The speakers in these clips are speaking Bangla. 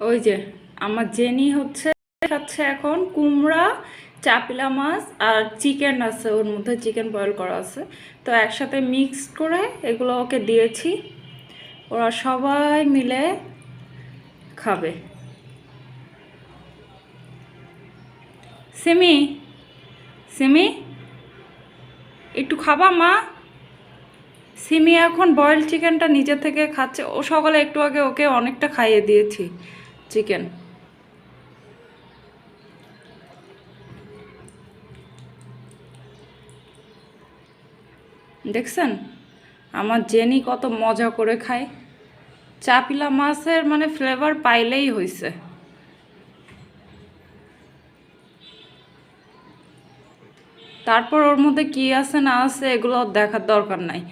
ওই যে আমার জেনি হচ্ছে খাচ্ছে এখন কুমড়া, চাপিলা মাছ আর চিকেন আছে, ওর মধ্যে চিকেন বয়েল করা আছে। তো একসাথে মিক্স করে এগুলো ওকে দিয়েছি, ওরা সবাই মিলে খাবে। সিমি, সিমি একটু খাবা মা? সিমি এখন বয়েল চিকেনটা নিজে থেকে খাচ্ছে। ও সকালে একটু আগে ওকে অনেকটা খাইয়ে দিয়েছি চিকেন। দেখছেন আমার জেনি কত মজা করে খায়। চাপিলা মাছের মানে ফ্লেভার পাইলেই হয়েছে। তারপর ওর মধ্যে কি আছে না আছে এগুলো দেখার দরকার নাই।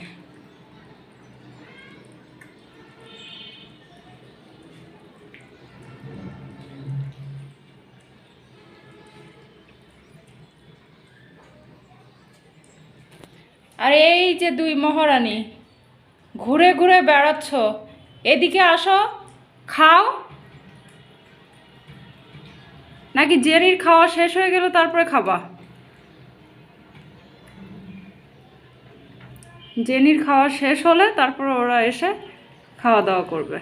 আর এই যে দুই মহারানী ঘুরে ঘুরে বেড়াচ্ছ, এদিকে আসো, খাও। নাকি জেরির খাওয়া শেষ হয়ে গেল তারপরে খাবা? জেনির খাওয়া শেষ হলে তারপর ওরা এসে খাওয়া দাওয়া করবে।